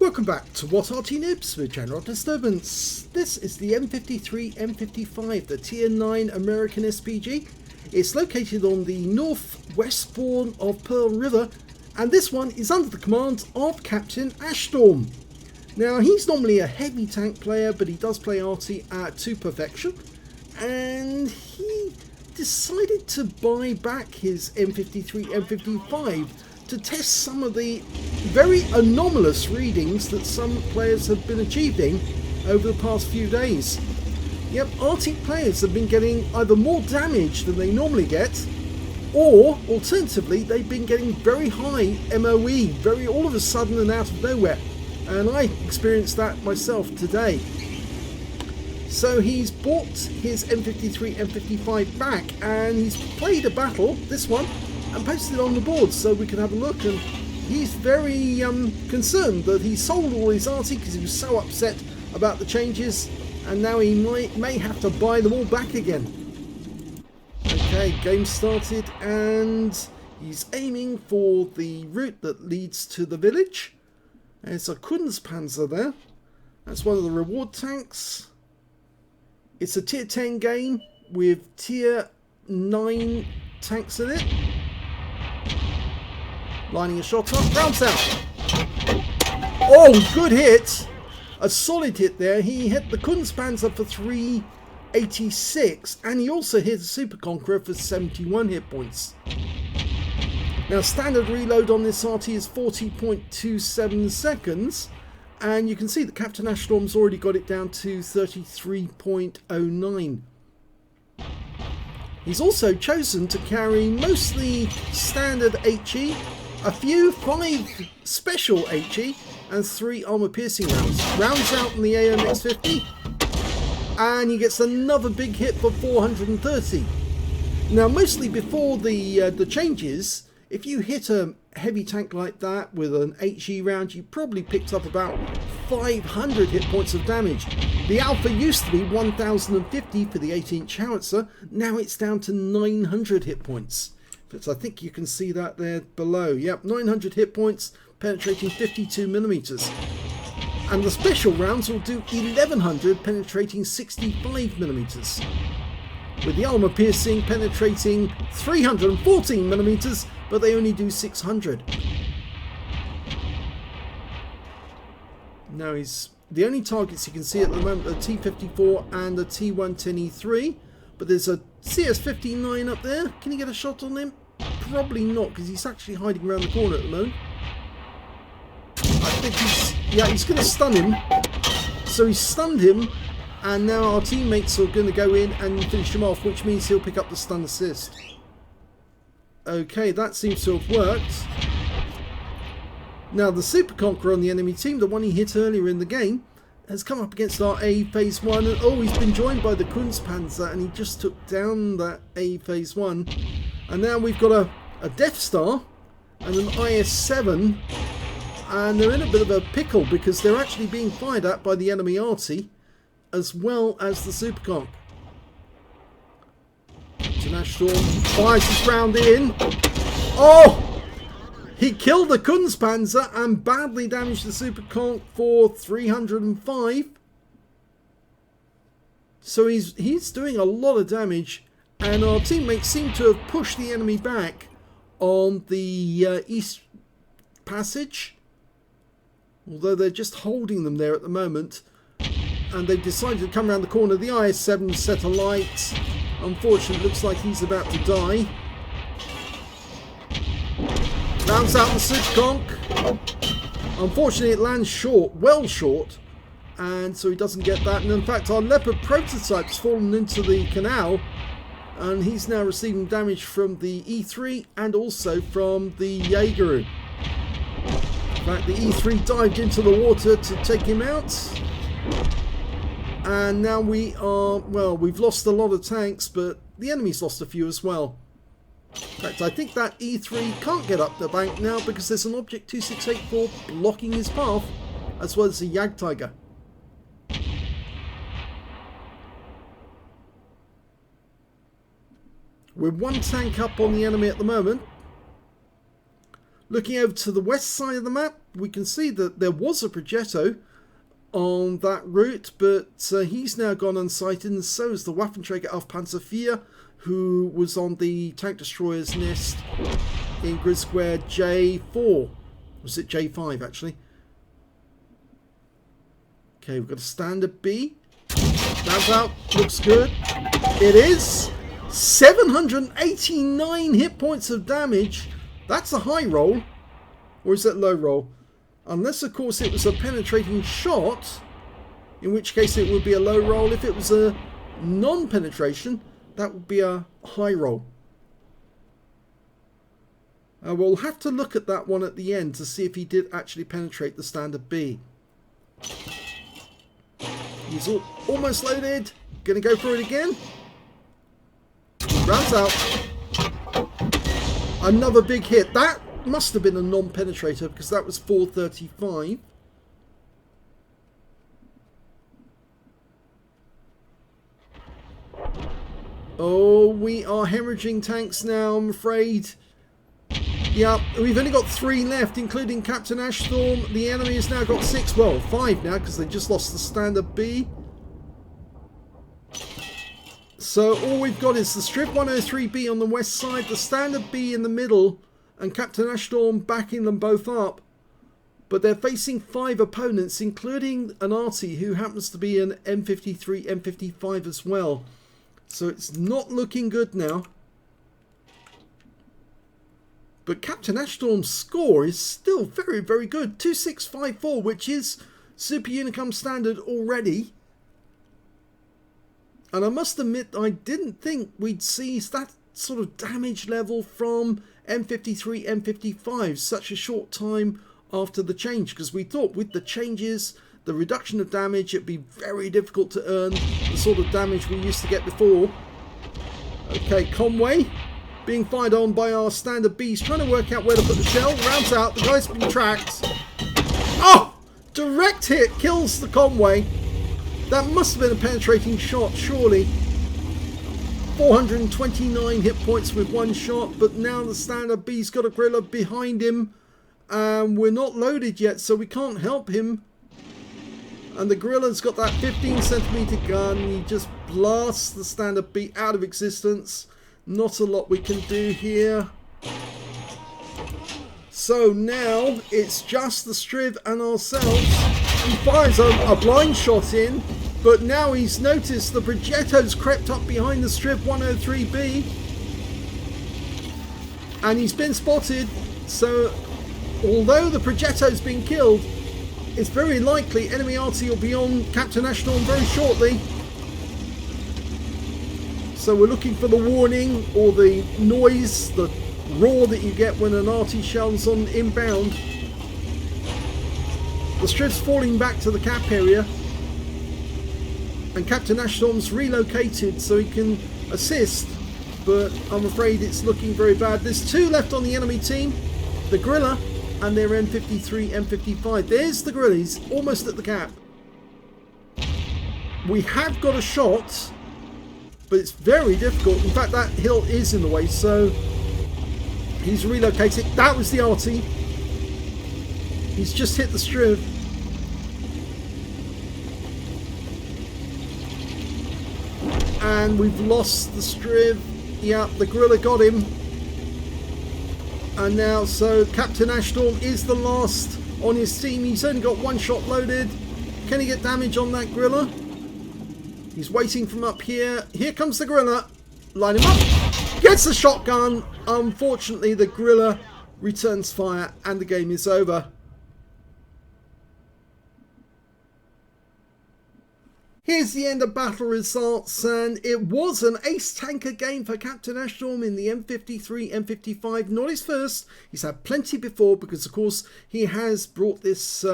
Welcome back to What Arty Noobs with General Disturbance. This is the M53 M55, the Tier 9 American SPG. It's located on the northwest spawn of Pearl River, and this one is under the command of Captain Ashstorm. Now, he's normally a heavy tank player, but he does play Arty to perfection, and he decided to buy back his M53 M55 to test some of the very anomalous readings that some players have been achieving over the past few days. Yep, Arty players have been getting either more damage than they normally get, or alternatively they've been getting very high MOE, very all of a sudden and out of nowhere, and I experienced that myself today. So he's bought his M53 M55 back, and he's played a battle, this one, and posted it on the board so we can have a look. And he's very concerned that he sold all his Arty because he was so upset about the changes, and now he may have to buy them all back again. Okay, game started, and he's aiming for the route that leads to the village. There's a Kunstpanzer there. That's one of the reward tanks. It's a tier 10 game with tier 9 tanks in it. Lining a shot up, rounds out. Oh, good hit. A solid hit there. He hit the Kunstpanzer for 386, and he also hit a Super Conqueror for 71 hit points. Now, standard reload on this Arty is 40.27 seconds, and you can see that Captain Ashstorm's already got it down to 33.09. He's also chosen to carry mostly standard HE, a few 5 special HE, and 3 armor piercing rounds. Rounds out in the M53, and he gets another big hit for 430. Now, mostly before the changes, if you hit a heavy tank like that with an HE round, you probably picked up about 500 hit points of damage. The alpha used to be 1050 for the 8-inch howitzer. Now it's down to 900 hit points. But I think you can see that there below. Yep, 900 hit points, penetrating 52 millimeters. And the special rounds will do 1100, penetrating 65 millimeters. With the armor piercing penetrating 314 millimeters, but they only do 600. Now the only targets you can see at the moment are T54 and the T110E3, but there's a CS59 up there. Can you get a shot on him? Probably not, because he's actually hiding around the corner at the moment. I think he's going to stun him. So he's stunned him, and now our teammates are going to go in and finish him off, which means he'll pick up the stun assist. Okay, that seems to have worked. Now the Super Conqueror on the enemy team, the one he hit earlier in the game, has come up against our A Phase 1, and oh, he's been joined by the Kunstpanzer, and he just took down that A Phase 1. And now we've got a Death Star and an IS-7, and they're in a bit of a pickle because they're actually being fired at by the enemy Arty as well as the Super Conq. Captain Ashstorm fires his round in. Oh! He killed the Kunstpanzer and badly damaged the Super Conq for 305. So he's doing a lot of damage, and our teammates seem to have pushed the enemy back on the East Passage. Although they're just holding them there at the moment. And they've decided to come around the corner. The IS-7 set alight. Unfortunately, it looks like he's about to die. Rounds out the Super Conq. Unfortunately, it lands short, well short, and so he doesn't get that. And in fact, our Leopard prototype's fallen into the canal, and he's now receiving damage from the E3 and also from the Jaeger. In fact, the E3 dived into the water to take him out, and now we are, well, we've lost a lot of tanks, but the enemy's lost a few as well. In fact, I think that E3 can't get up the bank now because there's an Object 2684 blocking his path, as well as a Jagdtiger. We're one tank up on the enemy at the moment. Looking over to the west side of the map, we can see that there was a Progetto on that route, but he's now gone unsighted, and so is the Waffenträger auf Panzer IV, who was on the tank destroyer's nest in grid square J4. Was it J5 actually? Okay, we've got a standard B. That's out. Looks good. It is 789 hit points of damage. That's a high roll, or is that low roll? Unless, of course, it was a penetrating shot, in which case it would be a low roll. If it was a non-penetration, that would be a high roll. We'll have to look at that one at the end to see if he did actually penetrate the standard B. He's almost loaded. Gonna go for it again. Rounds out. Another big hit. That must have been a non-penetrator because that was 435. Oh, we are hemorrhaging tanks now, I'm afraid. Yeah, we've only got 3 left, including Captain Ashstorm. The enemy has now got 6, well, 5 now, because they just lost the standard B. So all we've got is the Strip 103B on the west side, the standard B in the middle, and Captain Ashstorm backing them both up. But they're facing 5 opponents, including an Arty, who happens to be an M53, M55 as well. So it's not looking good now. But Captain Ashstorm's score is still very, very good. 2654, which is Super Unicum standard already. And I must admit, I didn't think we'd see that sort of damage level from M53, M55 such a short time after the change. Because we thought with the changes, the reduction of damage, it'd be very difficult to earn the sort of damage we used to get before. Okay, Conway being fired on by our standard Bs, trying to work out where to put the shell. Rounds out, the guy's been tracked. Oh! Direct hit kills the Conway. That must have been a penetrating shot, surely. 429 hit points with 1 shot, but now the standard B's got a Griller behind him. And we're not loaded yet, so we can't help him. And the Gorilla's got that 15cm gun. He just blasts the standard B out of existence. Not a lot we can do here. So now it's just the Striv and ourselves. He fires a blind shot in, but now he's noticed the Progetto's crept up behind the Striv 103B. And he's been spotted. So although the Progetto's been killed, it's very likely enemy Arty will be on Captain Ashstorm very shortly. So we're looking for the warning or the noise, the roar that you get when an Arty shell's on inbound. The Striv's falling back to the cap area. And Captain Ashstorm's relocated so he can assist. But I'm afraid it's looking very bad. There's 2 left on the enemy team. The Gorilla and their M53, M55. There's the Gorilla. He's almost at the cap. We have got a shot, but it's very difficult. In fact, that hill is in the way, so he's relocated. That was the Arty. He's just hit the Striv. And we've lost the Striv. Yeah, the Gorilla got him. And now, so Captain Ashstorm is the last on his team. He's only got 1 shot loaded. Can he get damage on that Gorilla? He's waiting from up here. Here comes the Gorilla. Line him up. Gets the shotgun. Unfortunately, the Gorilla returns fire and the game is over. Here's the end of battle results, and it was an ace tanker game for Captain Ashstorm in the M53, M55. Not his first. He's had plenty before because, of course, he has brought this,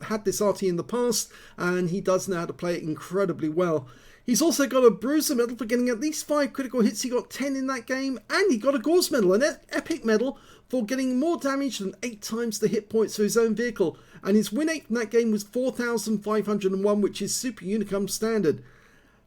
had this Arty in the past, and he does know how to play it incredibly well. He's also got a Bruiser medal for getting at least 5 critical hits. He got 10 in that game, and he got a Gauze medal, an epic medal for getting more damage than 8 times the hit points for his own vehicle. And his win rate from that game was 4,501, which is Super Unicum standard.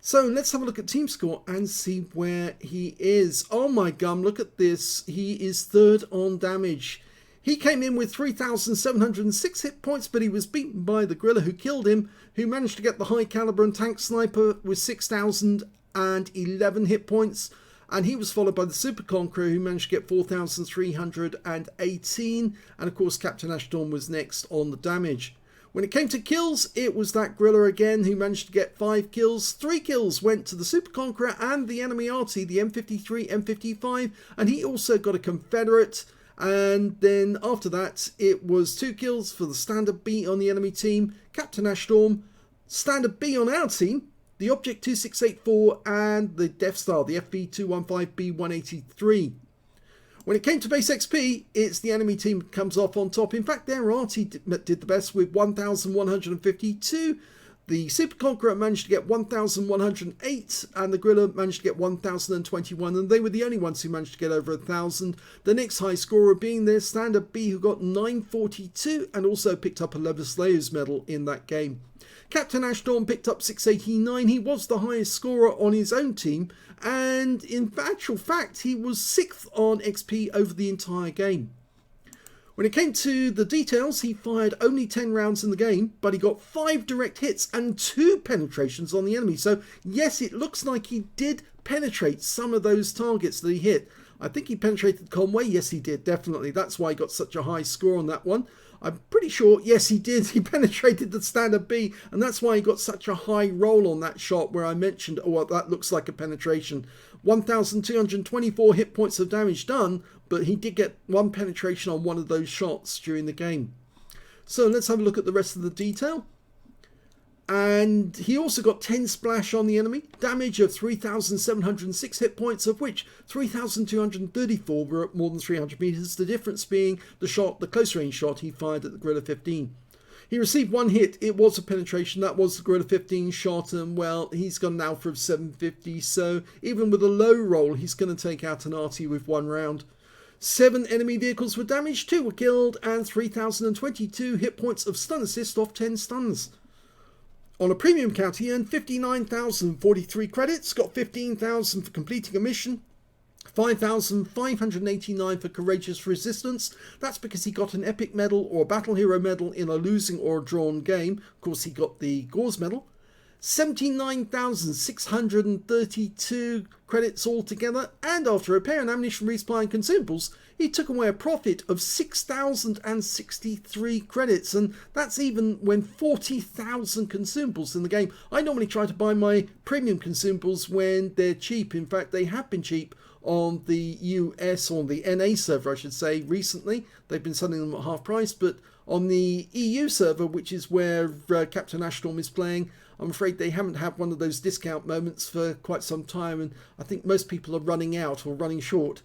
So let's have a look at team score and see where he is. Oh my gum, look at this. He is 3rd on damage. He came in with 3,706 hit points, but he was beaten by the Gorilla who killed him, who managed to get the high caliber and tank sniper with 6,011 hit points. And he was followed by the Super Conqueror who managed to get 4,318. And of course Captain Ashtorm was next on the damage. When it came to kills, it was that Gorilla again who managed to get 5 kills. 3 kills went to the Super Conqueror and the enemy Arty, the M53, M55. And he also got a Confederate. And then after that, it was 2 kills for the Standard B on the enemy team, Captain Ashtorm, Standard B on our team, the Object 2684 and the Death Star, the FV215B183. When it came to base XP, it's the enemy team that comes off on top. In fact, their Arty did the best with 1,152. The Super Conqueror managed to get 1,108 and the Gorilla managed to get 1,021, and they were the only ones who managed to get over 1,000. The next high scorer being their Standard B who got 942 and also picked up a Levislayer's medal in that game. Captain Ashtorm picked up 689. He was the highest scorer on his own team, and in actual fact he was 6th on XP over the entire game. When it came to the details, he fired only 10 rounds in the game, but he got 5 direct hits and 2 penetrations on the enemy. So yes, it looks like he did penetrate some of those targets that he hit. I think he penetrated Conway. Yes, he did, definitely. That's why he got such a high score on that one. I'm pretty sure, yes, he did. He penetrated the Standard B, and that's why he got such a high roll on that shot where I mentioned, oh, well, that looks like a penetration. 1,224 hit points of damage done, but he did get 1 penetration on one of those shots during the game. So let's have a look at the rest of the detail. And he also got 10 splash on the enemy, damage of 3,706 hit points, of which 3,234 were at more than 300 meters, the difference being the close range shot he fired at the Gorilla 15. He received 1 hit, it was a penetration, that was the Gorilla 15 shot, and well, he's got an alpha of 750, so even with a low roll, he's going to take out an Arty with 1 round. 7 enemy vehicles were damaged, 2 were killed, and 3,022 hit points of stun assist off 10 stuns. On a premium count, he earned 59,043 credits, got 15,000 for completing a mission, 5,589 for courageous resistance. That's because he got an epic medal or a battle hero medal in a losing or a drawn game. Of course, he got the Gauze medal. 79,632 credits altogether, and after repair and ammunition resupply and consumables, he took away a profit of 6,063 credits, and that's even when 40,000 consumables in the game. I normally try to buy my premium consumables when they're cheap. In fact, they have been cheap on the US, or the NA server I should say, recently. They've been selling them at half price, but on the EU server, which is where Captain Ashtorm is playing, I'm afraid they haven't had one of those discount moments for quite some time, and I think most people are running out or running short.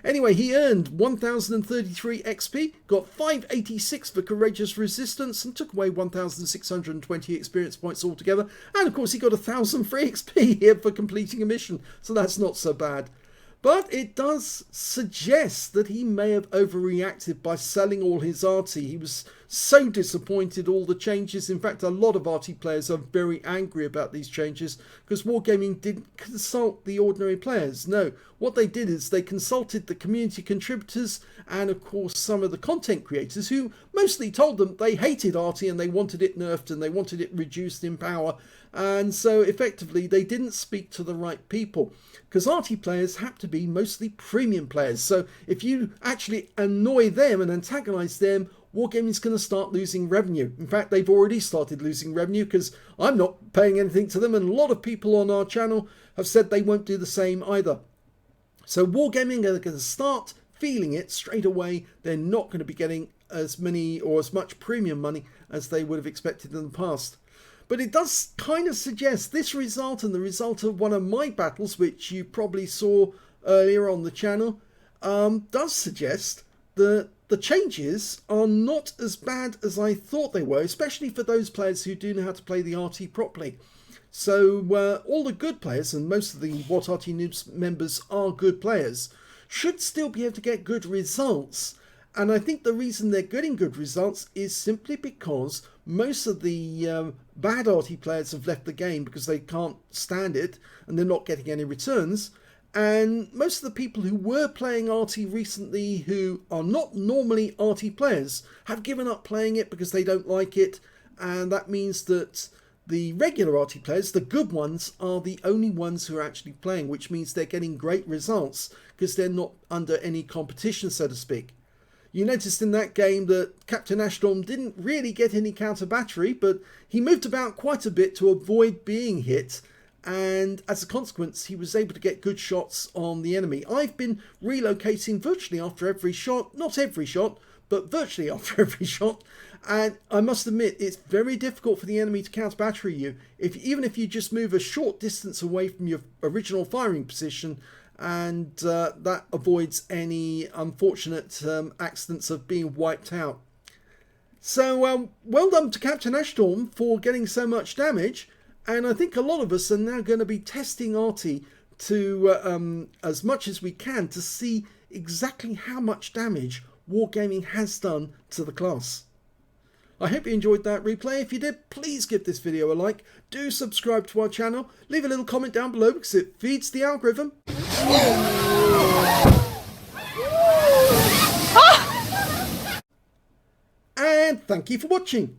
Anyway, he earned 1,033 XP, got 586 for courageous resistance, and took away 1,620 experience points altogether. And of course, he got 1,000 free XP here for completing a mission, so that's not so bad. But it does suggest that he may have overreacted by selling all his Arty. He was so disappointed all the changes. In fact, a lot of Arty players are very angry about these changes because Wargaming didn't consult the ordinary players. No, what they did is they consulted the community contributors and of course some of the content creators who mostly told them they hated Arty and they wanted it nerfed and they wanted it reduced in power. And so effectively they didn't speak to the right people, because Arty players have to be mostly premium players. So if you actually annoy them and antagonize them, Wargaming's going to start losing revenue. In fact, they've already started losing revenue because I'm not paying anything to them, and a lot of people on our channel have said they won't do the same either. So Wargaming are going to start feeling it straight away. They're not going to be getting as many or as much premium money as they would have expected in the past. But it does kind of suggest this result and the result of one of my battles, which you probably saw earlier on the channel, does suggest that the changes are not as bad as I thought they were, especially for those players who do know how to play the Arty properly. So all the good players, and most of the What Arty Noobs members are good players, should still be able to get good results. And I think the reason they're getting good results is simply because most of the bad Arty players have left the game because they can't stand it and they're not getting any returns. And most of the people who were playing Arty recently, who are not normally Arty players, have given up playing it because they don't like it. And that means that the regular Arty players, the good ones, are the only ones who are actually playing, which means they're getting great results because they're not under any competition, so to speak. You noticed in that game that Captain Ashstorm didn't really get any counter battery, but he moved about quite a bit to avoid being hit, and as a consequence he was able to get good shots on the enemy. I've been relocating virtually after every shot, not every shot, but virtually after every shot, and I must admit it's very difficult for the enemy to counter battery you, even if you just move a short distance away from your original firing position, and that avoids any unfortunate accidents of being wiped out. So well done to Captain Ashstorm for getting so much damage, and I think a lot of us are now going to be testing Arty to as much as we can to see exactly how much damage Wargaming has done to the class. I hope you enjoyed that replay. If you did, please give this video a like. Do subscribe to our channel. Leave a little comment down below because it feeds the algorithm. And thank you for watching.